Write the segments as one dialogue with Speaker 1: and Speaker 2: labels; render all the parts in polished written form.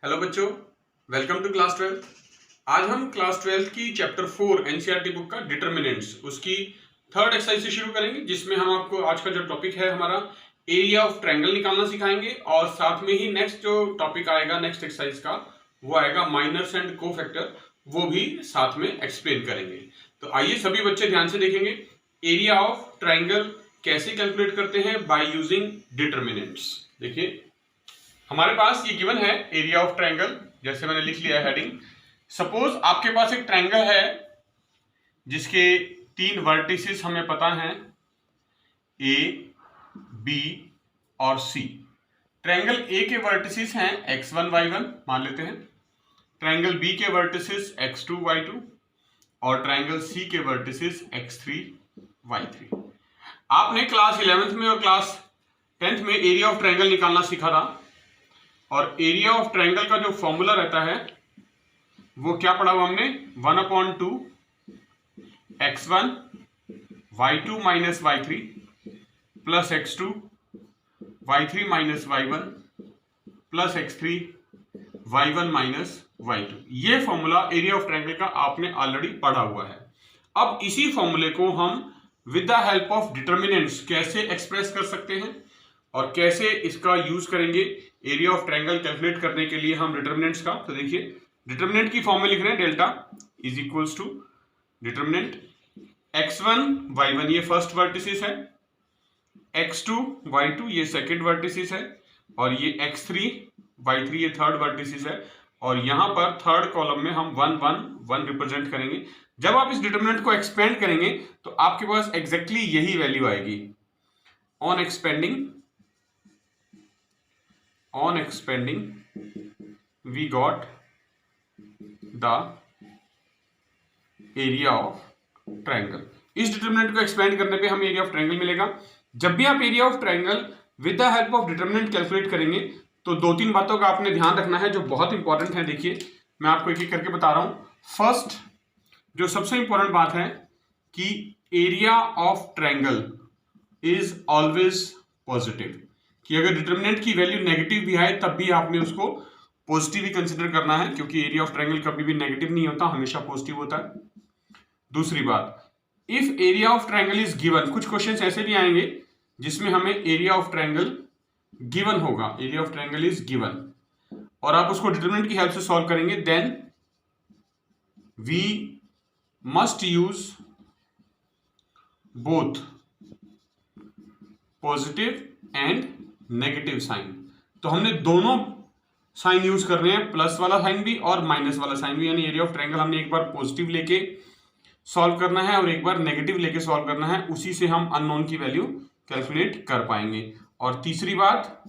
Speaker 1: Hello बच्चों, welcome to class 12। आज हम क्लास 12 की चैप्टर 4 एनसीईआरटी बुक का डिटरमिनेंट्स उसकी थर्ड एक्सरसाइज से शुरू करेंगे, जिसमें हम आपको आज का जो टॉपिक है हमारा एरिया ऑफ ट्रायंगल निकालना सिखाएंगे और साथ में ही नेक्स्ट जो टॉपिक आएगा नेक्स्ट एक्सरसाइज का वो आएगा माइनर्स एंड कोफैक्टर, वो भी साथ में एक्सप्लेन करेंगे। तो आइए सभी बच्चे ध्यान से देखेंगे एरिया ऑफ ट्रायंगल कैसे कैलकुलेट करते हैं बाय यूजिंग डिटरमिनेंट्स। देखिए हमारे पास ये गिवन है एरिया ऑफ ट्रायंगल, जैसे मैंने लिख लिया है हेडिंग। सपोज आपके पास एक ट्रायंगल है जिसके तीन वर्टिसेस हमें पता हैं ए, बी और सी। ट्रायंगल ए के वर्टिसेस हैं x1 y1 मान लेते हैं, ट्रायंगल बी के वर्टिसेस x2 y2 और ट्रायंगल सी के वर्टिसेस x3 y3। आपने क्लास 11th में और क्लास 10th में एरिया ऑफ ट्रायंगल निकालना सीखा था और एरिया ऑफ ट्रायंगल का जो फॉर्मूला रहता है वो क्या पढ़ा हुआ हमने, 1/2 x1 y2 minus y3 plus x2 y3 minus y1 plus x3 y1 minus y2। ये फॉर्मूला एरिया ऑफ ट्रायंगल का आपने ऑलरेडी पढ़ा हुआ है। अब इसी फॉर्मूले को हम with the help of determinants कैसे एक्सप्रेस कर सकते हैं और कैसे इसका यूज करेंगे एरिया ऑफ ट्रायंगल कैलकुलेट करने के लिए हम डिटरमिनेंट्स का। तो देखिए डिटरमिनेंट की फॉर्म में लिख रहे हैं delta is equals to determinant x1 y1 ये फर्स्ट वर्टिसेस है, x2 y2 ये सेकंड वर्टिसेस है और ये x3 y3 ये थर्ड वर्टिसेस है। और यहां पर थर्ड कॉलम में हम 1 1 1 रिप्रेजेंट करेंगे। जब आप इस डिटरमिनेंट को एक्सपेंड करेंगे तो आपके पास एग्जैक्टली यही वैल्यू आएगी। On expanding we got the area of triangle। इस डिटरमिनेंट को एक्सपेंड करने पे हमें एरिया ऑफ ट्रायंगल मिलेगा। जब भी आप area of triangle with the help of determinant calculate करेंगे तो दो तीन बातों का आपने ध्यान रखना है जो बहुत इंपॉर्टेंट है। देखिए मैं आपको एक एक करके बता रहा हूं। फर्स्ट जो सबसे इंपॉर्टेंट बात है कि area of triangle is always positive, कि अगर डिटरमिनेंट की वैल्यू नेगेटिव भी आए तब भी आपने उसको पॉजिटिव ही कंसिडर करना है, क्योंकि एरिया ऑफ ट्रायंगल कभी भी नेगेटिव नहीं होता, हमेशा पॉजिटिव होता है। दूसरी बात, if area of triangle is given, कुछ क्वेश्चंस ऐसे भी आएंगे जिसमें हमें एरिया ऑफ ट्रायंगल गिवन होगा, area of triangle is given और आप उसको डिटरमिनेंट की हेल्प से सॉल्व करेंगे, then we must use both positive and negative sign. तो हमने दोनों साइन यूज कर रहे हैं, प्लस वाला साइन भी और माइनस वाला साइन भी, यानी एरिया ऑफ ट्रायंगल हमने एक बार पॉजिटिव लेके सॉल्व करना है और एक बार नेगेटिव लेके सॉल्व करना है, उसी से हम अननोन की वैल्यू कैलकुलेट कर पाएंगे। और तीसरी बात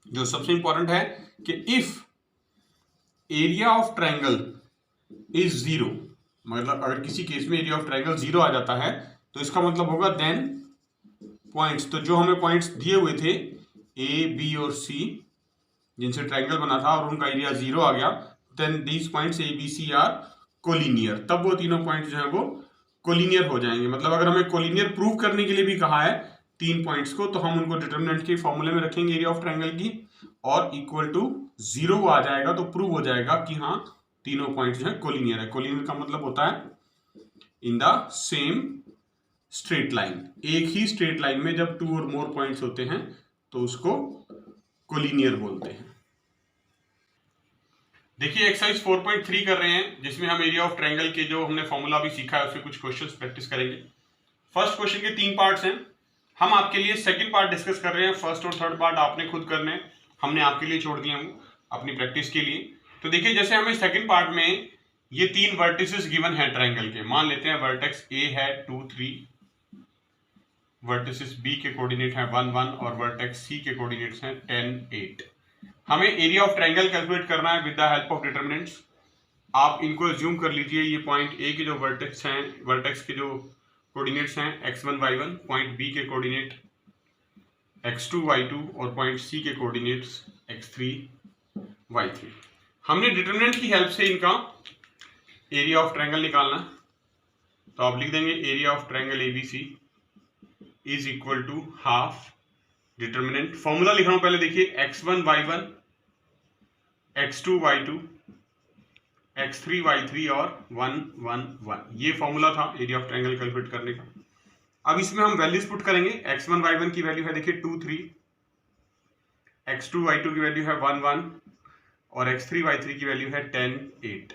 Speaker 1: जो सबसे इंपॉर्टेंट है कि if area of triangle is zero, मतलब अगर किसी केस में एरिया ऑफ ट्रायंगल जीरो आ जाता है तो इसका मतलब होगा देन पॉइंट्स, तो जो हमें पॉइंट्स दिए हुए थे ए बी और सी जिनसे ट्रायंगल बना था और उनका एरिया जीरो आ गया, then these points A B C are collinear, तब वो तीनों पॉइंट्स जो है वो कोलिनियर हो जाएंगे। मतलब अगर हमें कोलिनियर प्रूव करने के लिए भी कहा है तीन पॉइंट्स को, तो हम उनको डिटरमिनेंट के फॉर्मूले में रखेंगे एरिया ऑफ ट्रायंगल की और इक्वल टू जीरो आ जाएगा तो प्रूव हो जाएगा कि हाँ तीनों पॉइंट्स जो है कोलिनियर है। कोलिनियर का मतलब होता है इन द सेम स्ट्रेट लाइन, एक ही स्ट्रेट लाइन में जब टू और मोर पॉइंट्स होते हैं तो उसको कोलिनियर बोलते हैं। देखिए एक्सरसाइज 4.3 कर रहे हैं जिसमें हम एरिया ऑफ ट्रायंगल के जो हमने फॉर्मूला भी सीखा है उससे कुछ क्वेश्चंस प्रैक्टिस करेंगे। फर्स्ट क्वेश्चन के तीन पार्ट्स हैं, हम आपके लिए सेकंड पार्ट डिस्कस कर रहे हैं। फर्स्ट और थर्ड पार्ट आपने खुद करने हैं, हमने आपके लिए छोड़ दिया हूँ अपनी प्रैक्टिस के लिए। तो देखिए जैसे हमें सेकंड पार्ट में ये तीन वर्टिसेस गिवन है ट्रायंगल के, मान लेते हैं वर्टेक्स ए है 2 3, वर्टिसेस बी के कोऑर्डिनेट हैं 1 1 और वर्टेक्स सी के कोऑर्डिनेट्स हैं 10 8। हमें एरिया ऑफ ट्रायंगल कैलकुलेट करना है with the help of determinants. आप इनको एज्यूम कर लीजिए, ये पॉइंट ए के जो वर्टेक्स हैं, वर्टेक्स के जो कोऑर्डिनेट्स हैं x1 y1, पॉइंट बी के कोऑर्डिनेट x2 y2 और पॉइंट सी के कोऑर्डिनेट्स x3 y3। हमने डिटरमिनेंट की हेल्प से इनका एरिया ऑफ ट्रायंगल निकालना, तो आप लिख देंगे area of triangle ABC is equal to half determinant. Formula लिख रहा हूं पहले, देखिए x1 y1 x2 y2 x3 y3 और 1 1 1, ये फॉर्मूला था एरिया ऑफ ट्रायंगल कैलकुलेट करने का। अब इसमें हम वैल्यूज पुट करेंगे। x1 y1 की वैल्यू है देखिए 2 3, x2 y2 की वैल्यू है 1 1 और x3 y3 की वैल्यू है 10 8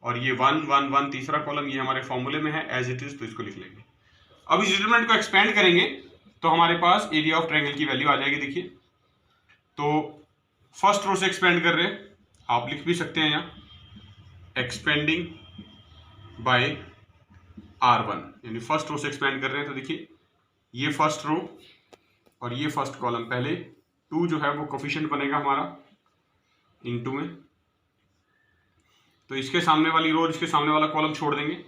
Speaker 1: और ये 1 1 1 तीसरा कॉलम ये हमारे फॉर्मूले में है एज इट इज, तो इसको लिख लेंगे। अब इस डिटरमिनेंट को एक्सपेंड करेंगे तो हमारे पास एरिया ऑफ ट्रायंगल की वैल्यू आ जाएगी। देखिए तो फर्स्ट रो से एक्सपेंड कर रहे हैं, आप लिख भी सकते हैं यहाँ एक्सपेंडिंग बाय R1, यानी फर्स्ट रो से एक्सपेंड कर रहे हैं। तो देखिए ये फर्स्ट रो और ये फर्स्ट कॉलम, पहले 2 जो है वो कोफिशिएंट बनेगा हमारा इनटू में, तो इसके सामने वाली रो और इसके सामने वाला कॉलम छोड़ देंगे,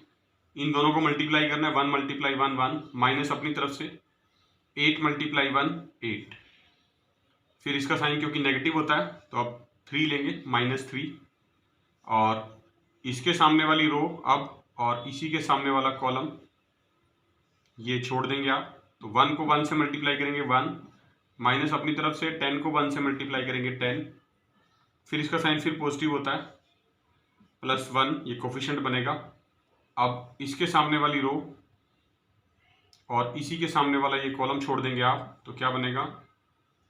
Speaker 1: इन दोनों को मल्टीप्लाई करना है 1 मल्टीप्लाई 1 1 माइनस अपनी तरफ से 8 मल्टीप्लाई 1 8, फिर इसका साइन क्योंकि नेगेटिव होता है तो अब 3 लेंगे -3 और इसके सामने वाली रो अब और इसी के सामने वाला कॉलम ये छोड़ देंगे आप, तो 1 को 1 से मल्टीप्लाई करेंगे 1 माइनस अपनी तरफ से 10 को 1 से मल्टीप्लाई करेंगे 10, फिर इसका साइन फिर पॉजिटिव होता है +1, ये कोफिशिएंट बनेगा। अब इसके सामने वाली रो और इसी के सामने वाला ये कॉलम छोड़ देंगे आप, तो क्या बनेगा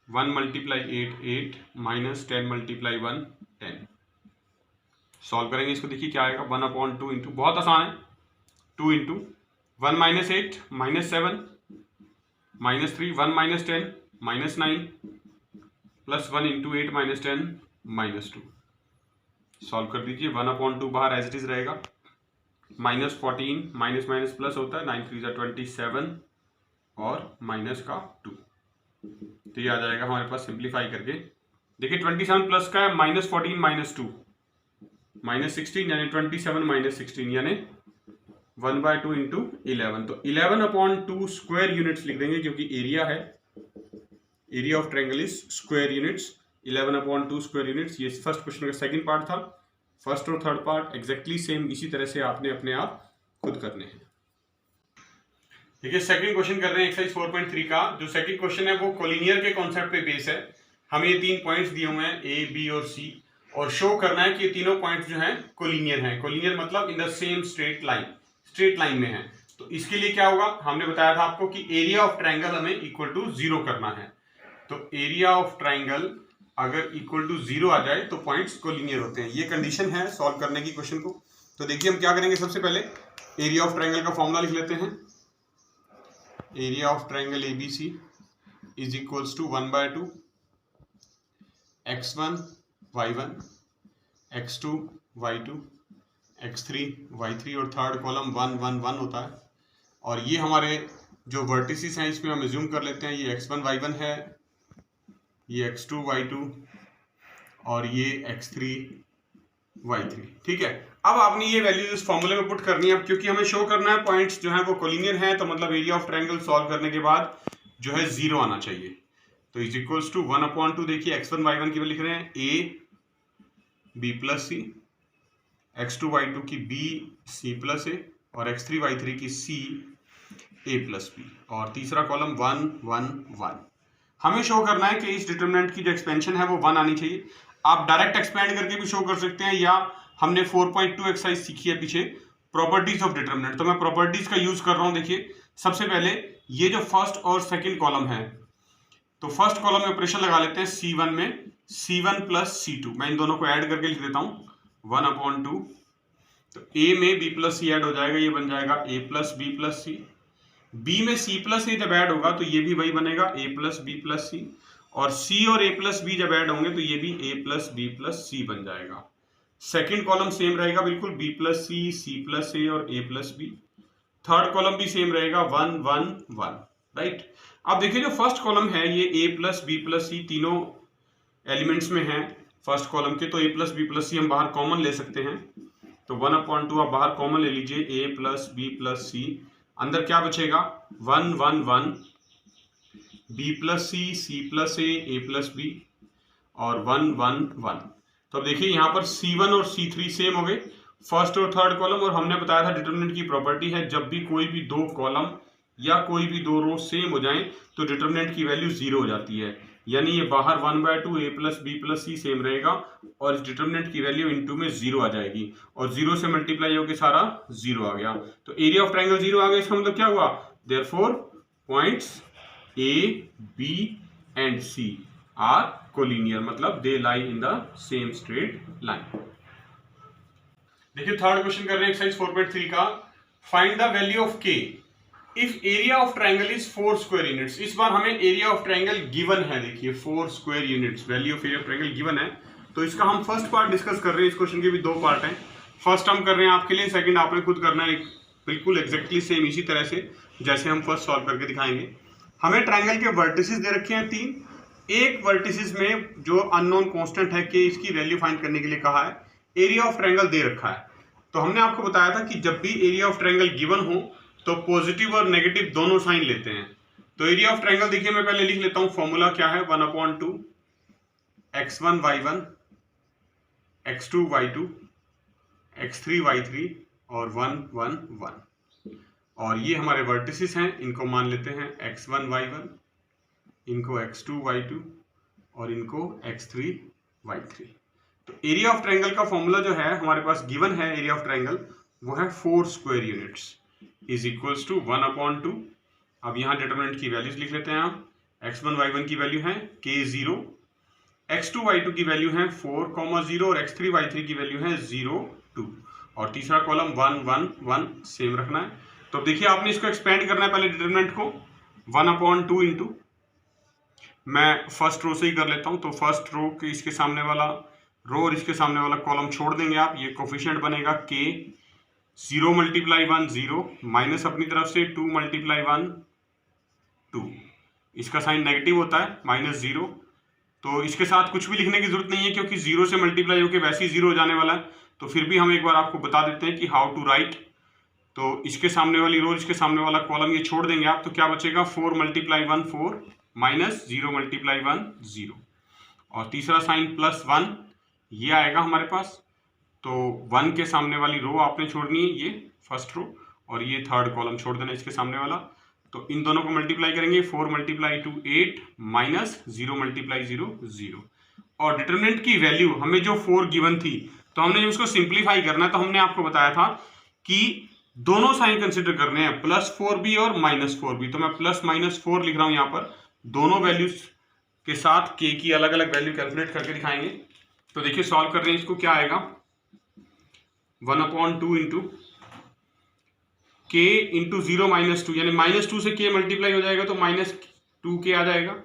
Speaker 1: 1 मल्टीप्लाई 8 8 माइनस 10 मल्टीप्लाई 1 10। सॉल्व करेंगे इसको, देखिए क्या आएगा 1/2 इंटू, बहुत आसान है, 2 into 1 minus 8 minus 7 minus 3 1 minus 10 minus 9 plus 1 into 8 minus 10 -2। Solve कर दीजिए, 1/2 बाहर एज इट इज रहेगा, -14 माइनस माइनस प्लस होता है, 9 3 27 और माइनस का 2, तो ये आ जाएगा हमारे पास सिंप्लीफाई करके। देखिए 27 प्लस का है -14 -2 -16 यानी 27 -16 यानी 1/2 इंटू 11, तो 11/2 स्क्वायर यूनिट्स लिख देंगे क्योंकि एरिया है, area of triangle is square units, 11/2 square units. ये फर्स्ट क्वेश्चन का सेकंड पार्ट था। फर्स्ट और थर्ड पार्ट एग्जैक्टली सेम इसी तरह से आपने अपने आप खुद करने हैं। देखिए सेकंड क्वेश्चन कर रहे हैं एक्सरसाइज 4.3 का। जो सेकंड क्वेश्चन है वो कोलिनियर के कॉन्सेप्ट पे बेस है। हमें ये 3 पॉइंट्स दिए हुए हैं A, B और C, और शो करना है कि ये तीनों पॉइंट्स जो हैं कोलिनियर हैं। कोलिनियर मतलब इन द सेम स्ट्रेट लाइन में है। तो इसके लिए क्या होगा, हमने बताया था आपको कि एरिया ऑफ ट्रायंगल हमें इक्वल टू 0 करना है। तो एरिया ऑफ ट्रायंगल अगर इक्वल टू 0 आ जाए तो पॉइंट्स कोलिनियर होते हैं। ये कंडीशन है सॉल्व करने की क्वेश्चन को। तो देखिए हम क्या करेंगे, सबसे पहले एरिया ऑफ ट्रायंगल का फॉर्मूला लिख लेते हैं। Area of triangle ABC is equals to 1/2 x1 y1 x2 y2 x3 y3 और थर्ड कॉलम 1 1 1 होता है। और ये हमारे जो वर्टिसेस हैं इसमें हम एज्यूम कर लेते हैं, ये x1 y1 है, ये x2 y2 और ये x3 y3। ठीक है, अब आपने ये वैल्यूज इस फॉर्मूले में पुट करनी है। अब क्योंकि हमें शो करना है पॉइंट्स जो हैं वो कोलिनियर हैं, तो मतलब एरिया ऑफ ट्रायंगल सॉल्व करने के बाद जो है 0 आना चाहिए। तो इज इक्वल्स टू 1/2, देखिए x1 y1 की वैल्यू लिख रहे हैं a b plus c, x2 y2 की b c प्लस a और x3 y3 की c a प्लस b और तीसरा कॉलम 1 1 1। हमें शो करना है कि इस डिटरमिनेंट की जो एक्सपेंशन है वो 1 आनी चाहिए। आप डायरेक्ट एक्सपेंड करके भी शो कर सकते हैं, या हमने 4.2 एक्सरसाइज सीखी है पीछे प्रॉपर्टीज ऑफ डिटरमिनेंट, तो मैं प्रॉपर्टीज का यूज कर रहा हूं। देखिए सबसे पहले ये जो फर्स्ट और सेकंड कॉलम है, तो फर्स्ट कॉलम में ऑपरेशन लगा लेते हैं C1 में C1 प्लस C2, मैं इन दोनों को ऐड करके लिख देता हूं 1/2। तो A में B प्लस C ऐड हो जाएगा, ये बन जाएगा A plus B plus C। B में C प्लस A जब ऐड होगा तो ये भी वही बनेगा A plus B plus C, और C और A प्लस B जब ऐड होंगे तो ये भी A plus B plus C बन जाएगा। सेकेंड कॉलम सेम रहेगा बिल्कुल, B plus C, C plus A और A plus B। Third column भी सेम रहेगा 1 1 1, राइट। अब देखिए जो फर्स्ट कॉलम है ये A plus B plus C तीनों एलिमेंट्स में है फर्स्ट कॉलम के, तो A plus B plus C हम बाहर कॉमन ले सकते हैं। तो 1/2 आप बाहर कॉमन ले लीजिए, A plus B plus C, अंदर क्या बचेगा 1 1 1 B plus C, C plus A plus B और 1 1 1। तो अब देखिए यहाँ पर C1 और C3 सेम हो गए, फर्स्ट और थर्ड कॉलम, और हमने बताया था डिटरमिनेंट की प्रॉपर्टी है जब भी कोई भी 2 कॉलम या कोई भी 2 रो सेम हो जाएं तो डिटरमिनेंट की वैल्यू 0 हो जाती है। यानी ये बाहर 1/2 a plus B plus C same रहेगा और इस डिटर्मिनेंट की वैल्यू इनटू में 0 आ जाएगी और 0 से मल्टीप्लाई होकर सारा 0 आ गया। तो एरिया ऑफ ट्रायंगल 0 आ गया, इसका मतलब क्या हुआ, therefore points a b and c are collinear, मतलब they lie in the same straight line. देखिए थर्ड क्वेश्चन कर रहे हैं एक्सरसाइज 4.3 का, find the value of k if area of triangle is 4 square units. इस बार हमें एरिया ऑफ ट्रायंगल गिवन है, देखिए 4 square units value of area of triangle given है। तो इसका हम फर्स्ट पार्ट डिस्कस कर रहे हैं, इस क्वेश्चन के भी दो पार्ट हैं, फर्स्ट हम कर रहे हैं आपके लिए, सेकंड आपने खुद करना है बिल्कुल एग्जैक्टली सेम इसी तरह से जैसे हम फर्स्ट सॉल्व करके दिखाएंगे। हमें ट्रायंगल के वर्टिसेस दे रखे हैं 3, एक वर्टिसेस में जो अननोन कांस्टेंट है कि इसकी वैल्यू फाइंड करने के लिए कहा है, एरिया ऑफ ट्रायंगल दे रखा है। तो हमने आपको बताया था कि जब भी एरिया ऑफ ट्रायंगल गिवन हो तो पॉजिटिव और नेगेटिव दोनों साइन लेते हैं। तो एरिया ऑफ ट्रायंगल देखिए मैं पहले लिख लेता हूं, फॉर्मूला क्या है, 1/2 x1 y1 x2 y2 x3 y3 और 1 1 1। और ये हमारे वर्टिसेस हैं, इनको मान लेते हैं x1 y1, इनको x2 y2 और इनको x3 y3। तो एरिया ऑफ ट्रायंगल का फॉर्मूला जो है हमारे पास गिवन है, एरिया ऑफ ट्रायंगल वो है 4 square units is equals to 1/2। अब यहाँ डिटरमिनेंट की वैल्यूज लिख लेते हैं आप, x1 y1 की वैल्यू है k0, x2 y2 की वैल्यू है 4,0 और x3 y3 की वैल्यू है 0 2 और तीसरा कॉलम 1 1 1 सेम रखना है। तो देखिए आपने इसको एक्सपेंड करना है, पहले डिटरमिनेंट को 1/2 इंटू, मैं फर्स्ट रो से ही कर लेता हूं, तो फर्स्ट रो के इसके सामने वाला रो और इसके सामने वाला कॉलम छोड़ देंगे आप, ये कोफिशिएंट बनेगा k, 0 × 1 0 माइनस अपनी तरफ से 2 × 1 2, इसका साइन नेगेटिव होता है -0, तो इसके साथ कुछ भी लिखने की जरूरत नहीं है क्योंकि 0 से मल्टीप्लाई होकर वैसे ही 0 हो जाने वाला है। तो फिर भी हम एक बार आपको बता देते हैं कि हाउ टू राइट। तो इसके सामने वाली रो, इसके सामने वाला कॉलम ये छोड़ देंगे आप, तो क्या बचेगा 4 × 1 4 माइनस 0 × 1 0 और तीसरा साइन +1 ये आएगा हमारे पास। तो 1 के सामने वाली रो आपने छोड़नी है, ये फर्स्ट रो, और ये थर्ड कॉलम छोड़ देना इसके सामने वाला। तो इन दोनों को मल्टीप्लाई करेंगे, 4 × 2 8 माइनस 0 × 0 0 और डिटरमिनेंट की वैल्यू हमें जो 4 गिवन थी, तो हमने उसको सिंप्लीफाई करना है। तो हमने आपको बताया था कि दोनों साइन कंसिडर करने हैं, +4b और -4b। तो मैं +-4 लिख रहा हूं यहाँ पर, दोनों वैल्यूज के साथ k की अलग अलग वैल्यू कैलकुलेट करके दिखाएंगे। तो देखिए सॉल्व कर रहे हैं इसको, क्या आएगा 1/2 इंटू k इंटू 0 -2, यानी -2 से k मल्टीप्लाई हो जाएगा तो -2k आ जाएगा,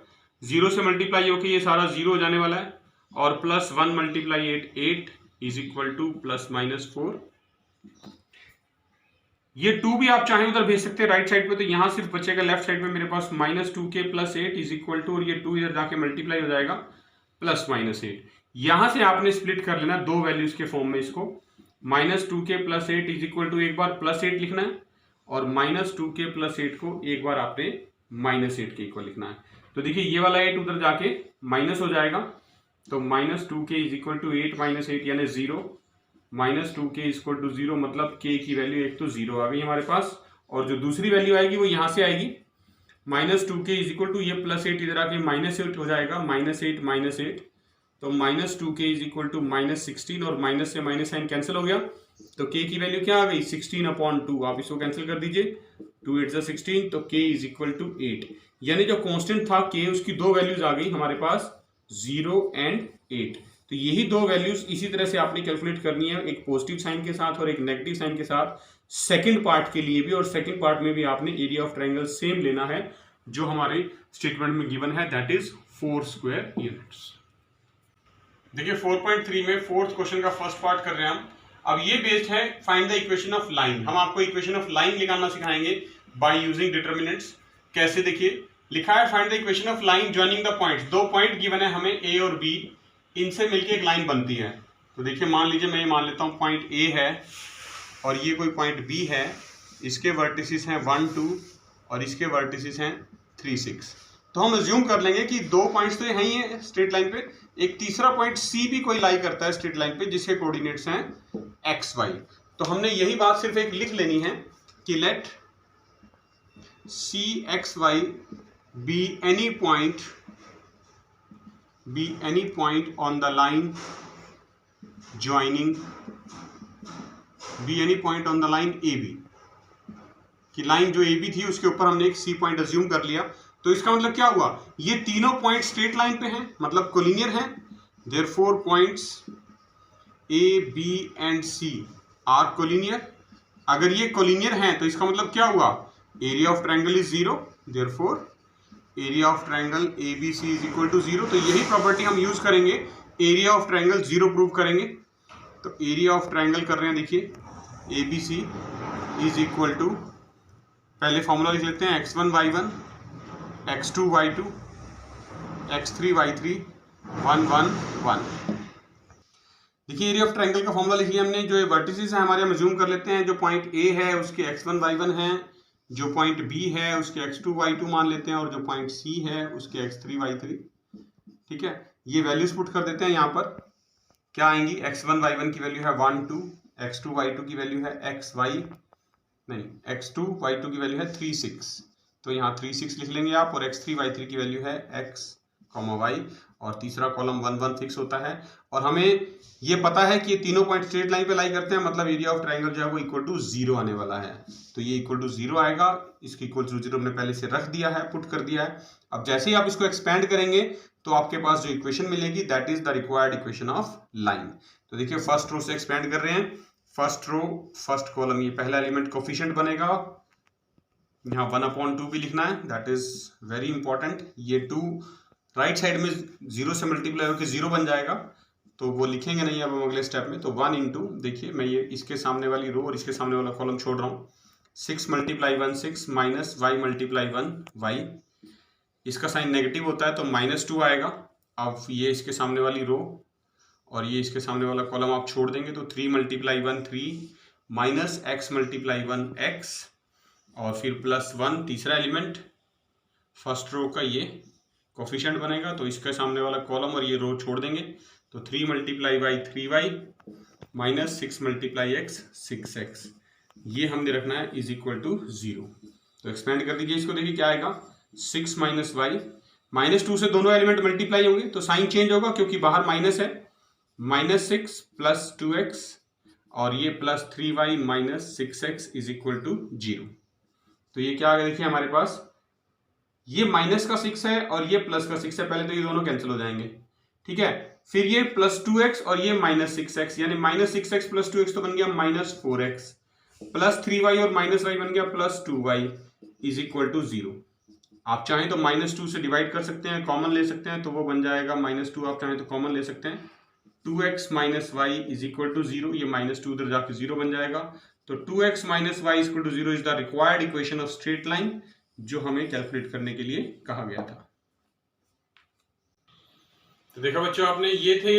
Speaker 1: 0 से मल्टीप्लाई होकर ये सारा 0 हो जाने वाला है और +1 × 8 इज इक्वल टू +-4। ये 2 भी आप चाहें उधर भेज सकते हैं राइट साइड पे, तो यहां सिर्फ बचेगा लेफ्ट साइड पे मेरे पास -2k + 8 इज इक्वल टू, और ये 2 इधर जाके मल्टीप्लाई हो जाएगा +-8। यहां से आपने स्प्लिट कर लेना दो वैल्यूज के फॉर्म में इसको, -2k + 8 इज इक्वल टू एक बार +8 लिखना है और -2k + 8 को एक बार आपने -8 के इक्वल लिखना है। तो देखिए ये वाला 8 उधर जाके माइनस हो जाएगा, तो -2k इज इक्वल टू 8 - 8 यानी 0, -2k इज इक्वल टू 0, मतलब k की वैल्यू एक तो 0 आ गई हमारे पास, और जो दूसरी वैल्यू आएगी वो यहाँ से आएगी, -2k इज इक्वल टू ये +8 इधर आके -8 हो जाएगा, -8 - 8, तो -2k इज इक्वल टू -16 और माइनस से माइनस साइन कैंसिल हो गया, तो k की वैल्यू क्या आ गई 16/2। आप इसको कैंसिल कर दीजिए, 2 8 16, तो k इज इक्वल टू 8, यानी जो कांस्टेंट था k उसकी दो वैल्यूज आ गई हमारे पास 0 और 8। तो यही दो वैल्यूज इसी तरह से आपने कैलकुलेट करनी है, एक पॉजिटिव साइन के साथ और एक नेगेटिव साइन के साथ, सेकंड पार्ट के लिए भी, और सेकंड पार्ट में भी आपने एरिया ऑफ ट्रायंगल सेम लेना है जो हमारे स्टेटमेंट में गिवन है, दैट इज 4 स्क्वायर यूनिट्स। देखिए 4.3 में फोर्थ क्वेश्चन का फर्स्ट पार्ट कर रहे हैं हम। अब ये बेस्ड है find the equation of line. हम आपको इक्वेशन ऑफ लाइन निकालना सिखाएंगे बाय यूजिंग डिटरमिनेंट्स। कैसे, देखिए लिखा है find the equation of line joining the points. दो पॉइंट गिवन है हमें a और b, इनसे मिलके एक लाइन बनती है। तो देखिए मान लीजिए मैं ये मान लेता हूँ पॉइंट a है और ये कोई पॉइंट b है, इसके वर्टिसेस हैं 1 2 और इसके वर्टिसेस हैं 3 6। तो हम अज्यूम कर लेंगे कि दो पॉइंट्स तो यहीं हैं स्ट्रेट लाइन पे, एक तीसरा पॉइंट C भी कोई लाई करता है स्ट्रेट लाइन पे जिसके कोऑर्डिनेट्स हैं x y। तो हमने यही बात सिर्फ एक लिख लेनी है कि let C x y be any point be any point on the line joining AB, कि लाइन जो AB थी उसके ऊपर हमने एक C पॉइंट अज्यूम कर लिया। तो इसका मतलब क्या हुआ, ये तीनों पॉइंट स्ट्रेट लाइन पे हैं, मतलब कोलिनियर हैं। Therefore points A, B and C are collinear. अगर ये कोलिनियर हैं तो इसका मतलब क्या हुआ, area of triangle is 0, therefore area of triangle ABC is equal to 0। तो यही प्रॉपर्टी हम यूज करेंगे, एरिया ऑफ ट्रायंगल 0 प्रूव करेंगे। तो एरिया ऑफ ट्रायंगल कर रहे हैं, देखिए ABC इज इक्वल टू, पहले फॉर्मूला लिख लेते हैं, x1 y1 x2 y2 x3 y3 1 1 1। देखिए एरिया ऑफ ट्रायंगल का फॉर्मूला लिख लिया हमने। जो वर्टिसेस हैं हमारे हम अज्यूम कर लेते हैं, जो पॉइंट A है उसके x1 y1 हैं, जो पॉइंट B है उसके x2 y2 मान लेते हैं, और जो पॉइंट C है उसके x3 y3। ठीक है, ये वैल्यूज पुट कर देते हैं। यहाँ पर क्या आएंगी, x1 y1 की वैल्यू है 1 2, x2 y2 की वैल्यू है x2 y2 की वैल्यू है 3 6। तो यहाँ 3 6 लिख लेंगे आप, और x3 y3 की वैल्यू है x, y, और तीसरा कॉलम 1 1 फिक्स होता है। और हमें ये पता है कि ये तीनों पॉइंट स्ट्रेट लाइन पे लाई करते हैं, मतलब एरिया ऑफ ट्रायंगल जो है वो इक्वल टू 0 आने वाला है। तो ये इक्वल टू 0 आएगा, इसकी इक्वल टू 0 हमने पहले से रख दिया है, पुट कर दिया है। अब जैसे ही आप इसको एक्सपेंड करेंगे तो आपके पास जो इक्वेशन मिलेगी that is the required equation of line. तो देखिए फर्स्ट रो से एक्सपेंड कर रहे हैं, फर्स्ट रो फर्स्ट कॉलम, ये पहला एलिमेंट कोफिशिएंट बनेगा, यहाँ 1/2 भी लिखना है, दैट इज वेरी इंपॉर्टेंट। ये 2 राइट साइड में 0 से मल्टीप्लाई होकर 0 बन जाएगा, तो वो लिखेंगे नहीं अब हम अगले स्टेप में। तो 1 इंटू, देखिए मैं ये इसके सामने वाली रो और इसके सामने वाला कॉलम छोड़ रहा हूँ, 6 × 1 6 माइनस y × 1 y। इसका साइन नेगेटिव होता है तो -2 आएगा। अब ये इसके सामने वाली रो और ये इसके सामने वाला कॉलम आप छोड़ देंगे तो 3 × 1 3 माइनस x × 1 x, और फिर +1 तीसरा एलिमेंट फर्स्ट रो का ये कोफिशिएंट बनेगा, तो इसके सामने वाला कॉलम और ये रो छोड़ देंगे तो 3 × y 3y minus 6 × x 6x। ये हमने रखना है इज इक्वल टू 0। तो एक्सपेंड कर दीजिए इसको, देखिए क्या आएगा, 6 - y, -2 से दोनों एलिमेंट मल्टीप्लाई होंगे तो साइन चेंज होगा क्योंकि बाहर माइनस है, -6 + 2x, और ये +3y minus 6x is equal to 0। तो ये क्या आ गया, देखिए हमारे पास ये -6 है और ये +6 है, पहले तो ये दोनों कैंसिल हो जाएंगे। ठीक है, फिर ये +2x और ये -6x, यानी -6x + 2x तो बन गया -4x, +3y और -y बन गया +2y इज इक्वल टू 0। आप चाहें तो -2 से डिवाइड कर सकते हैं, कॉमन ले सकते हैं, तो वो बन जाएगा -2, आप चाहें तो कॉमन ले सकते हैं, 2x - y is equal to 0। ये -2 उधर जाके 0 बन जाएगा। तो 2x - y is equal to 0 is the required equation of straight line, जो हमें कैलकुलेट करने के लिए कहा गया था। तो देखा बच्चों आपने, ये थे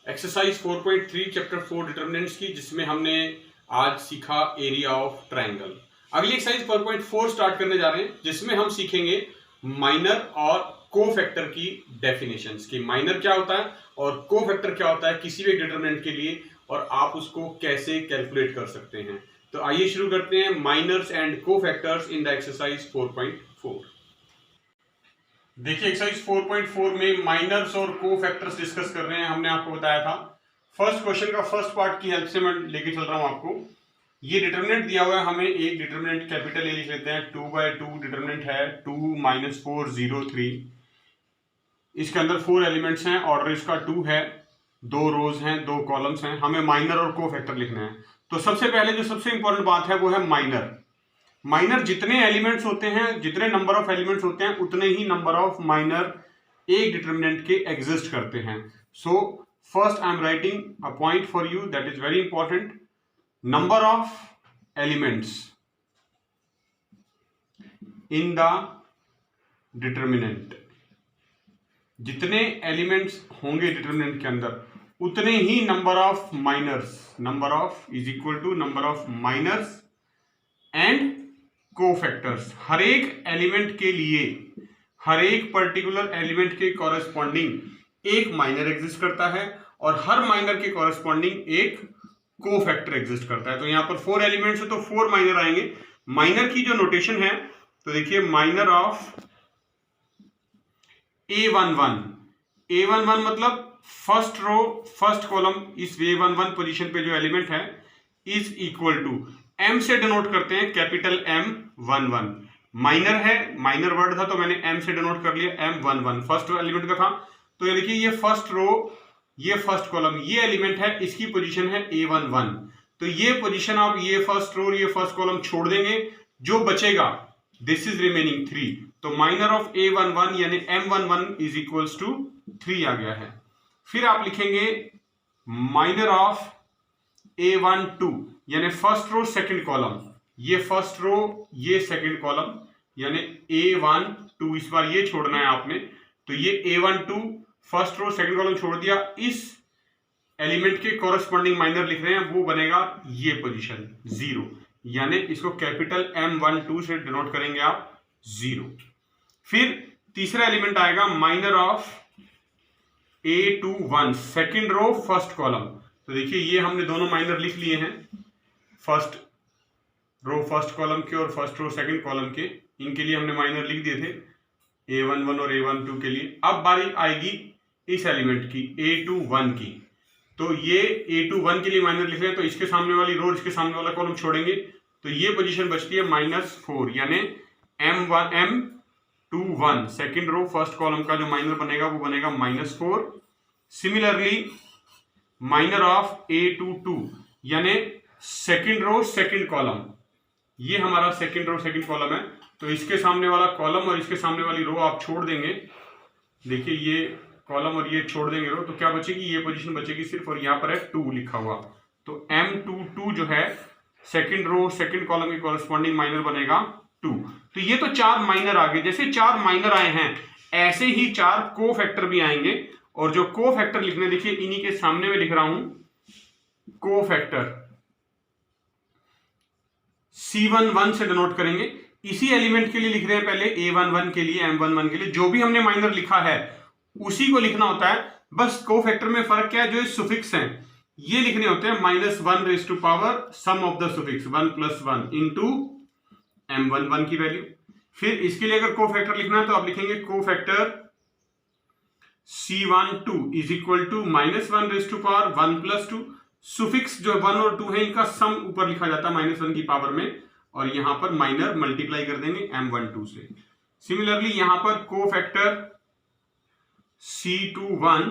Speaker 1: एक्सरसाइज 4.3 चैप्टर 4 डिटरमिनेंट्स की, जिसमें हमने आज सीखा एरिया ऑफ ट्रायंगल। अगली एक्सरसाइज 4.4 स्टार्ट करने जा रहे हैं, जिसमें हम सीखेंगे माइनर और कोफैक्टर की डेफिनेशंस, कि माइनर क्या होता है और कोफैक्टर क्या होता है किसी भी डिटरमिनेंट के लिए, और आप उसको कैसे कैलकुलेट कर सकते हैं। तो आइए शुरू करते हैं, minors and cofactors in the exercise 4.4। देखिए एक्सरसाइज 4.4 में माइनर्स और कोफैक्टर्स डिस्कस कर रहे हैं। हमने आपको बताया था फर्स्ट क्वेश्चन का फर्स्ट पार्ट की हेल्प से मैं लेके चल रहा हूं आपको। ये डिटरमिनेंट दिया हुआ है हमें, एक डिटरमिनेंट कैपिटल ए लिख लेते हैं, 2/2 डिटरमिनेंट है, 2 - 4 0 3। इसके अंदर 4 एलिमेंट्स हैं, ऑर्डर इसका 2 है, 2 रोज हैं, 2 कॉलम्स हैं। हमें माइनर और कोफैक्टर लिखना है। तो सबसे पहले जो सबसे इंपॉर्टेंट बात है वो है माइनर। माइनर जितने एलिमेंट्स होते हैं, जितने नंबर ऑफ एलिमेंट्स होते हैं, उतने ही नंबर ऑफ माइनर एक डिटरमिनेंट के एग्जिस्ट करते हैं। So first I am writing a point for you that is very important, number of elements in the determinant. जितने एलिमेंट्स होंगे डिटरमिनेंट के अंदर, उतने ही number of minors, number of is equal to number of minors and cofactors. हर एक element के लिए, हर एक पर्टिकुलर एलिमेंट के कॉरेस्पॉन्डिंग एक माइनर एग्जिस्ट करता है, और हर माइनर के कॉरेस्पॉन्डिंग एक कोफैक्टर एग्जिस्ट करता है। तो यहां पर 4 एलिमेंट्स है तो 4 माइनर आएंगे। माइनर की जो नोटेशन है, तो देखिए माइनर ऑफ A11, A11 मतलब फर्स्ट रो फर्स्ट कॉलम इस A11 पोजीशन पे जो एलिमेंट है इज इक्वल टू M से डिनोट करते हैं कैपिटल M11। माइनर है, माइनर वर्ड था तो मैंने M से डिनोट कर लिया M11, फर्स्ट एलिमेंट का था। तो ये देखिए ये फर्स्ट रो ये फर्स्ट कॉलम ये एलिमेंट है, इसकी पोजीशन है A11। तो ये पोजीशन आप ये फर्स्ट रो ये फर्स्ट कॉलम छोड़ देंगे, जो बचेगा दिस इज रिमेनिंग 3। तो माइनर ऑफ A11 यानी M11 इज इक्वल्स टू 3 आ गया है। फिर आप लिखेंगे माइनर ऑफ A12 यानी फर्स्ट रो सेकंड कॉलम, ये फर्स्ट रो ये सेकंड कॉलम यानी A12, इस बार ये छोड़ना है आपने। तो ये A12 first row second column छोड़ दिया, इस एलिमेंट के कॉरेस्पॉन्डिंग माइनर लिख रहे हैं, वो बनेगा ये पोजीशन 0, यानी इसको कैपिटल M12 से डिनोट करेंगे आप 0। फिर तीसरा एलिमेंट आएगा minor of A21 second row first column. तो देखिए ये हमने दोनों माइनर लिख लिए हैं, फर्स्ट रो फर्स्ट कॉलम के और फर्स्ट रो सेकंड कॉलम के, इनके लिए हमने माइनर लिख दिए थे A11 और A12 के लिए। अब बारी आएगी इस एलिमेंट की A21 की, तो ये A21 के लिए माइनर लिख रहे हैं, तो इसके सामने वाली रो इसके सामने वाला कॉलम छोड़ेंगे, तो ये पोजीशन बचती है -4 यानी M21 second row first column का जो माइनर बनेगा वो बनेगा -4। सिमिलरली माइनर ऑफ A22 यानी सेकंड रो सेकंड कॉलम, ये हमारा सेकंड रो सेकंड कॉलम है, तो इसके सामने वाला कॉलम और इसके सामने वाली रो आप छोड़ देंगे। देखिए ये कॉलम और ये छोड़ देंगे रो, तो क्या बचेगी, ये पोजीशन बचेगी सिर्फ, और यहाँ पर है 2 लिखा हुआ। तो M22 जो है सेकंड रो सेकंड कॉलम के कॉरेस्पॉन्डिंग माइनर बनेगा 2। तो ये तो 4 माइनर आ गए। जैसे 4 माइनर आए हैं ऐसे ही 4 को फैक्टर भी आएंगे, और जो को फैक्टर लिखने देखिए इन्हीं के सामने में लिख रहा हूं, को फैक्टर C11 से डिनोट करेंगे। इसी एलिमेंट के लिए लिख रहे हैं पहले A11 के लिए M11 के लिए, जो भी हमने माइनर लिखा है उसी को लिखना होता है। बस को फैक्टर में फर्क क्या है, जो सुफिक्स हैं ये लिखने होते हैं -1 raise to power sum of the suffix 1 + 1 into M11 की वैल्यू। फिर इसके लिए अगर को फैक्टर लिखना है तो आप लिखेंगे cofactor C12 is equal to -1 raise to power 1 + 2। Suffix जो 1 और 2 है इनका सम ऊपर लिखा जाता है -1 की पावर में, और यहां पर माइनर मल्टीप्लाई कर देंगे M12 से। सिमिलरली यहां पर cofactor C21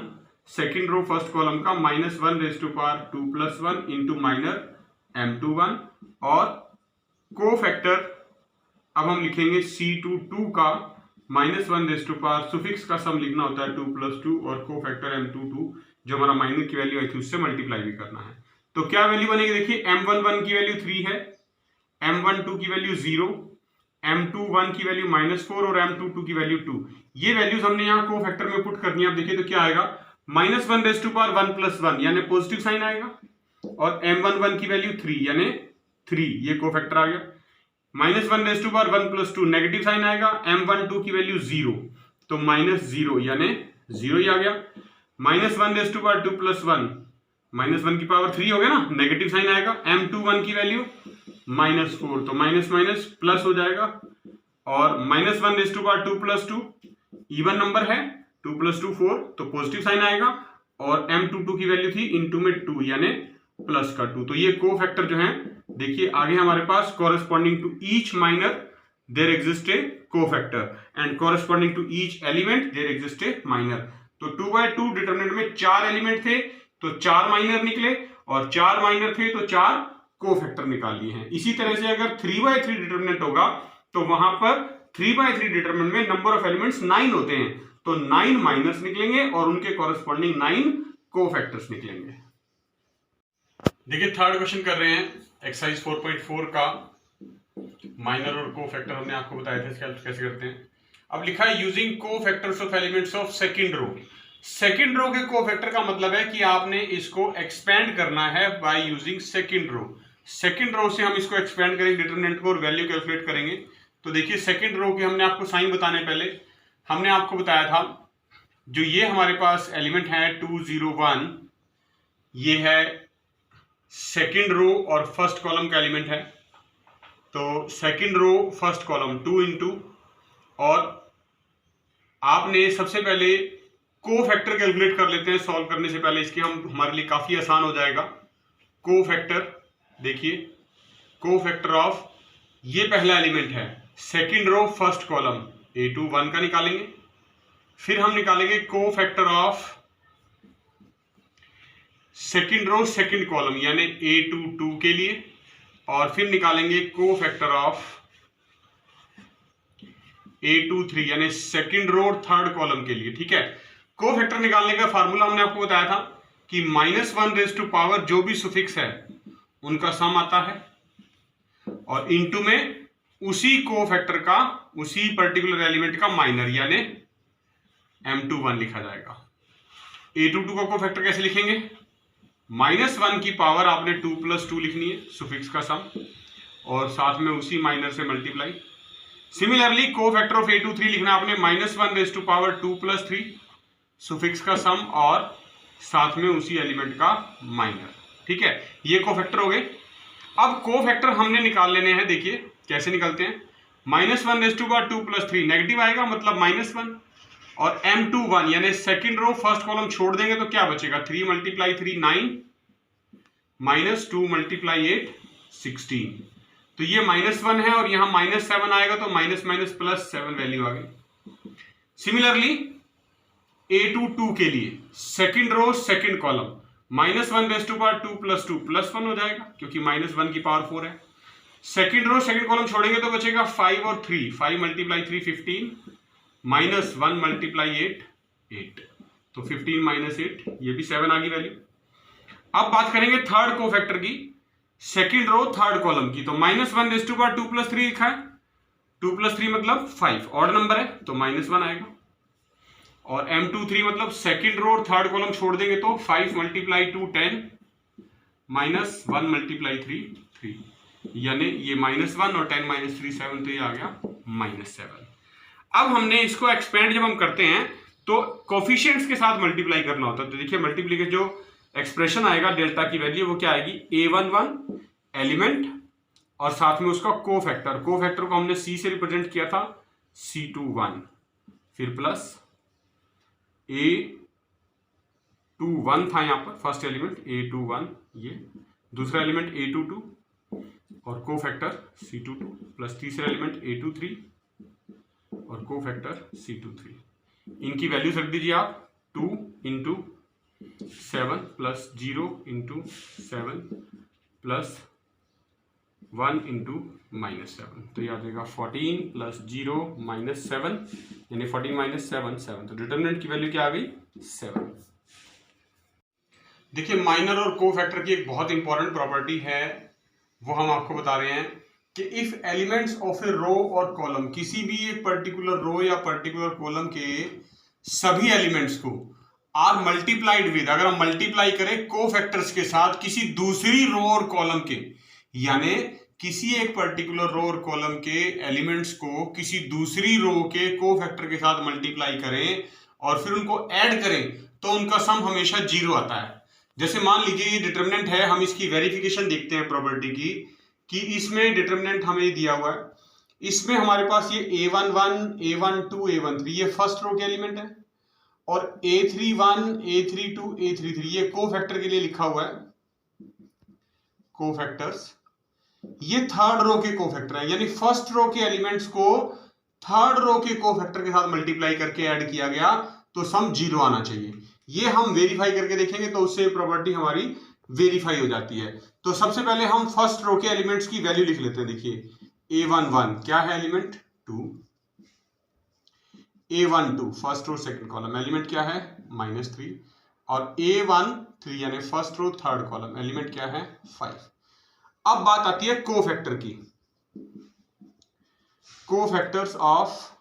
Speaker 1: second row first column का -1 raise to power 2 + 1 into minor M21, और को फैक्टर अब हम लिखेंगे C22 का -1 रेज़ टू पावर सुफिक्स का सम लिखना होता है 2 + 2, और को फैक्टर M22 जो हमारा माइनर की वैल्यू आई थी उससे मल्टीप्लाई भी करना है। तो क्या वैल्यू बनेगी, देखिए M11 की वैल्यू 3 है, M12 की वैल्यू 0, M21 की वैल्यू -4 और M22 की वैल्यू 2। ये वैल्यूज हमने यहाँ को फैक्टर में पुट करनी है। आप देखिए तो क्या आएगा, -1 रेज़ टू पावर 1 + 1 यानी पॉजिटिव साइन आएगा, और M11 की वैल्यू 3 यानी 3, ये को फैक्टर आ गया। -1 raise to power 1 + 2 negative sign आएगा, M12 की वैल्यू 0, तो -0 यानी 0 ही आ गया। -1 रेज़ टू पावर 2 + 1 -1 की पावर 3 हो गया ना, नेगेटिव साइन आएगा। M21 की वैल्यू -4, तो माइनस माइनस प्लस हो जाएगा, और -1 raise to power 2 + 2 even number है, 2 + 2 4, तो पॉजिटिव साइन आएगा, और M22 की वैल्यू थी इनटू में 2 यानी प्लस का 2। तो ये को फैक्टर जो है देखिए आगे हमारे पास corresponding to each minor there exist a cofactor, and corresponding to each element there exist a minor. तो 2/2 डिटरमिनेंट में 4 एलिमेंट थे तो 4 माइनर निकले, और 4 माइनर थे तो 4 को फैक्टर निकाल लिए हैं। इसी तरह से अगर 3/3 डिटरमिनेंट होगा तो वहां पर 3/3 डिटरमिनेंट में नंबर ऑफ एलिमेंट्स 9 होते हैं, तो 9 माइनर्स निकलेंगे और उनके कॉरेस्पॉन्डिंग 9 को फैक्टर्स निकलेंगे। देखिए थर्ड क्वेश्चन कर रहे हैं एक्सरसाइज 4.4 का, माइनर और को फैक्टर हमने आपको बताया था इसका कैसे करते हैं। अब लिखा है using cofactors of elements of second row. Second row के को फैक्टर का मतलब है कि आपने इसको एक्सपेंड करना है by using second row. Second row से हम इसको एक्सपेंड करेंगे डिटरमिनेंट को और वैल्यू कैलकुलेट करेंगे। तो देखिए सेकंड रो के हमने आपको साइन बताने पहले हमने आपको बताया था, जो ये हमारे पास एलिमेंट है 2 0 1, ये है सेकंड रो और फर्स्ट कॉलम का एलिमेंट है। तो second row first column 2 into, और आपने सबसे पहले को फैक्टर कैलकुलेट कर लेते हैं सॉल्व करने से पहले, इसके हम हमारे लिए काफी आसान हो जाएगा। को फैक्टर देखिए, को फैक्टर ऑफ ये पहला एलिमेंट है, second row first column A2 1 का निकालेंगे, फिर हम निकालेंगे cofactor of second row second column यानी A2 2 के लिए, और फिर निकालेंगे को फैक्टर ऑफ A2 3 यानी सेकंड रो थर्ड कॉलम के लिए। ठीक है, को फैक्टर निकालने का फार्मूला हमने आपको बताया था कि -1 जो भी सुफिक्स है उनका सम आता है, और इनटू में उसी को फैक्टर का, उसी पर्टिकुलर एलिमेंट का माइनर यानी M21 लिखा जाएगा। A2 2 का को फैक्टर कैसे लिखेंगे, -1 की पावर आपने 2 + 2 लिखनी है सुफिक्स का सम, और साथ में उसी माइनर से मल्टीप्लाई। सिमिलरली को फैक्टर ऑफ A2 3 लिखना आपने -1 2 + 3 सुफिक्स का सम और साथ में उसी एलिमेंट का माइनर। ठीक है, ये को फैक्टर हो गए। अब को फैक्टर हमने निकाल लेने हैं, देखिए कैसे निकलते हैं। -1 2 + 3 नेगेटिव आएगा मतलब -1, और M21 यानी सेकंड रो फर्स्ट कॉलम छोड़ देंगे तो क्या बचेगा, 3 × 3 9 -2 × 8 16, तो ये -1 है और यहां -7 आएगा तो +7 वैल्यू आ गई। सिमिलरली A2 2 के लिए सेकंड रो सेकंड कॉलम -1 2 + 2 +1 हो जाएगा क्योंकि -1 की पावर 4 है। सेकंड रो सेकंड कॉलम छोड़ेंगे तो बचेगा 5 और 3, 5 × 3 15 -1 × 8 8, तो 15 - 8 ये भी 7 आ गई वैल्यू। अब बात करेंगे थर्ड को फैक्टर की, सेकंड रो थर्ड कॉलम की, तो -1 2 + 3 लिखा है, 2 + 3 मतलब 5, ऑड नंबर है तो -1 आएगा, और M23 मतलब सेकंड रो और थर्ड कॉलम छोड़ देंगे तो 5 × 2 10 -1 × 3 3, यानी ये -1 और 10 - 3 7, तो ये आ गया -7। अब हमने इसको एक्सपेंड जब हम करते हैं तो कोफिशिएंट्स के साथ मल्टीप्लाई करना होता है, तो देखिए मल्टीप्लिकेशन जो एक्सप्रेशन आएगा डेल्टा की वैल्यू वो क्या आएगी, A11 एलिमेंट और साथ में उसका को फैक्टर को हमने C से रिप्रेजेंट किया था C21, फिर प्लस A21 था यहां पर फर्स्ट एलिमेंट A21, ये दूसरा एलिमेंट A22 और को फैक्टर C22, प्लस तीसरा एलिमेंट A23 और को फैक्टर C23। इनकी वैल्यूज रख दीजिए आप, 2 × 7 प्लस 0 × 7 प्लस 1 × -7, तो ये आ जाएगा 14 + 0 - 7 यानी 14 - 7 7, तो डिटरमिनेंट की वैल्यू क्या आ गई, 7। देखिए माइनर और को फैक्टर की एक बहुत इंपॉर्टेंट प्रॉपर्टी है, वो हम आपको बता रहे हैं कि इफ एलिमेंट्स ऑफ ए रो और कॉलम, किसी भी एक पर्टिकुलर रो या पर्टिकुलर कॉलम के सभी एलिमेंट्स को आर मल्टीप्लाइड विद, अगर हम मल्टीप्लाई करें को फैक्टर्स के साथ किसी दूसरी रो और कॉलम के, यानी किसी एक पर्टिकुलर रो और कॉलम के एलिमेंट्स को किसी दूसरी रो के को फैक्टर के साथ मल्टीप्लाई करें और फिर उनको ऐड करें तो उनका सम हमेशा 0 आता है। जैसे मान लीजिए ये डिटरमिनेंट है, हम इसकी वेरिफिकेशन देखते हैं प्रॉपर्टी की कि इसमें डिटरमिनेंट हमें दिया हुआ है, इसमें हमारे पास ये A11 A12 A13 ये फर्स्ट रो के एलिमेंट है, और A31 A32 A33 ये को फैक्टर के लिए लिखा हुआ है, को फैक्टर्स, ये थर्ड रो के को फैक्टर है, यानी फर्स्ट रो के एलिमेंट्स को थर्ड रो के को फैक्टर के साथ मल्टीप्लाई करके ऐड किया गया तो सम 0 आना चाहिए। ये हम वेरीफाई करके देखेंगे तो उससे प्रॉपर्टी हमारी वेरीफाई हो जाती है। तो सबसे पहले हम फर्स्ट रो के एलिमेंट्स की वैल्यू लिख लेते हैं। देखिए A11 क्या है element 2, A12 first row second column element क्या है -3, और A13 यानी first row third column element क्या है 5। अब बात आती है को फैक्टर की, को फैक्टर्स ऑफ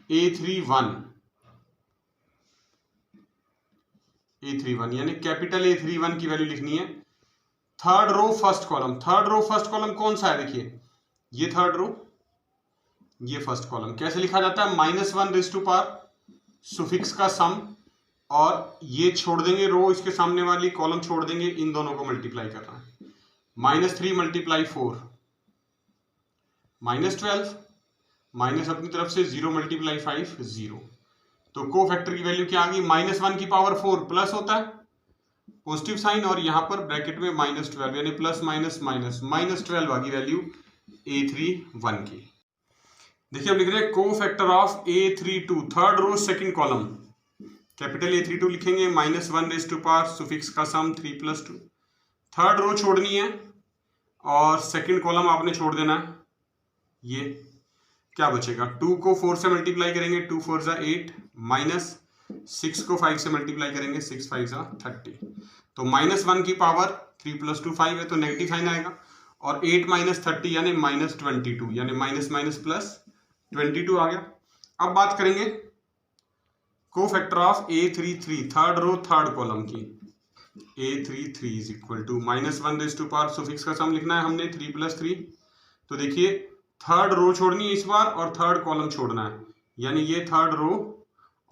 Speaker 1: A31 यानी कैपिटल A31 की वैल्यू लिखनी है third row first column. Third row first column कौन सा है, देखिए ये थर्ड रो ये फर्स्ट कॉलम, कैसे लिखा जाता है -1 सुफिक्स का सम, और ये छोड़ देंगे रो, इसके सामने वाली कॉलम छोड़ देंगे, इन दोनों को मल्टीप्लाई करना है, -3 × 4 -12 माइनस अपनी तरफ से 0 × 5 0, तो कोफैक्टर की वैल्यू क्या आ गई, -1 की पावर 4 प्लस होता है पॉजिटिव साइन, और यहां पर ब्रैकेट में -12 यानी प्लस माइनस माइनस -12 आ गई वैल्यू A31 की। देखिए अब लिख रहे हैं cofactor of A32 third row second column, capital A32 लिखेंगे, -1 सुफिक्स का सम 3 + 2, थर्ड रो छोड़नी है और सेकंड कॉलम आपने छोड़ देना है। ये क्या बचेगा, 2 को 4 से मल्टीप्लाई करेंगे, 2 4 = 8, माइनस 6 को 5 से मल्टीप्लाई करेंगे, 6 5 = 30, तो -1 की पावर 3 + 2 5 है तो नेगेटिव साइन आएगा, और 8 - 30 यानी -22 यानी माइनस माइनस प्लस 22 आ गया। अब बात करेंगे cofactor of A33 third row third column की, A33 = -1 सुफिक्स का सम लिखना है हमने 3 + 3, तो देखिए थर्ड रो छोड़नी है इस बार और थर्ड कॉलम छोड़ना है, यानी ये थर्ड रो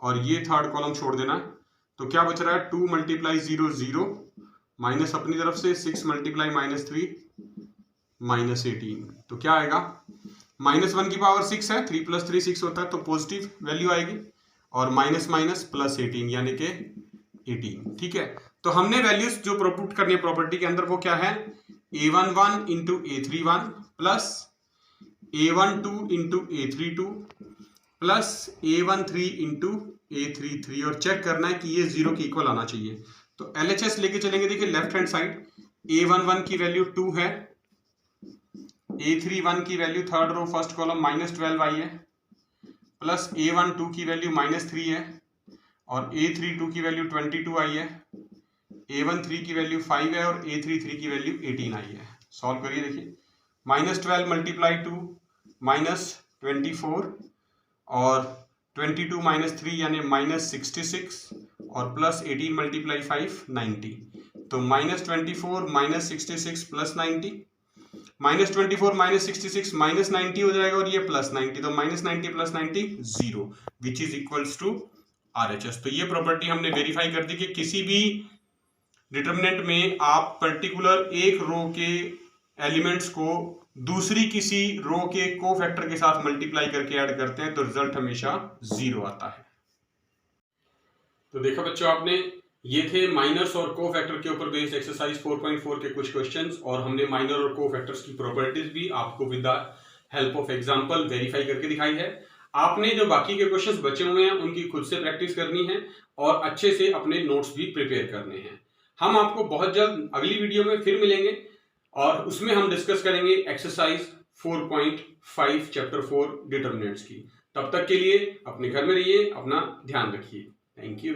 Speaker 1: और ये थर्ड कॉलम छोड़ देना है, तो क्या बच रहा है 2 × 0 0 माइनस अपनी तरफ से 6 × -3 -18, तो क्या आएगा, -1 की पावर 6 है, 3 + 3 6 होता है तो पॉजिटिव वैल्यू आएगी, और माइनस माइनस प्लस 18 यानी कि 18। ठीक है, तो हमने वैल्यूज जो पुट करनी है प्रॉपर्टी के अंदर वो क्या है, A11 × A31 plus A12 × A32 plus A13 × A33, और चेक करना है कि ये 0 के इक्वल आना चाहिए, तो LHS लेके चलेंगे। देखिए लेफ्ट हैंड साइड A11 की वैल्यू 2 है, A31 की value third row first column -12 आई है, प्लस A12 की वैल्यू -3 है, और A32 की वैल्यू 22 आई है, A13 की वैल्यू 5 है, और A33 की वैल्यू 18 आई है। सॉल्व करिए, देखिए -12 × 2 -24, और 22 - 3 यानी -66, और प्लस 18 × 5 90, तो -24 -66 प्लस 90, -24 -66 -90 हो जाएगा, और ये +90, तो -90 + 90 0 which is equals to RHS। तो ये प्रॉपर्टी हमने वेरीफाई कर दी कि किसी भी डिटर्मिनेंट में आप पर्टिकुलर एक रो के एलिमेंट्स को दूसरी किसी रो के कोफैक्टर के साथ मल्टीप्लाई करके ऐड करते हैं तो रिजल्ट हमेशा 0 आता है। तो देखा बच्चों आपने, ये थे माइनर्स और कोफैक्टर के ऊपर बेस्ड एक्सरसाइज 4.4 के कुछ क्वेश्चंस, और हमने माइनर और कोफैक्टर्स की प्रॉपर्टीज भी आपको with the help of example verify करके दिखाई है। आपने जो बाकी के क्वेश्चंस बचे हुए हैं उनकी खुद से प्रैक्टिस करनी है और अच्छे से अपने नोट्स भी प्रिपेयर करने हैं। हम आपको बहुत जल्द अगली वीडियो में फिर मिलेंगे और उसमें हम डिस्कस करेंगे एक्सरसाइज 4.5 चैप्टर 4 डिटर्मिनेंट्स की। तब तक के लिए अपने घर में रहिए, अपना ध्यान रखिए। Thank you.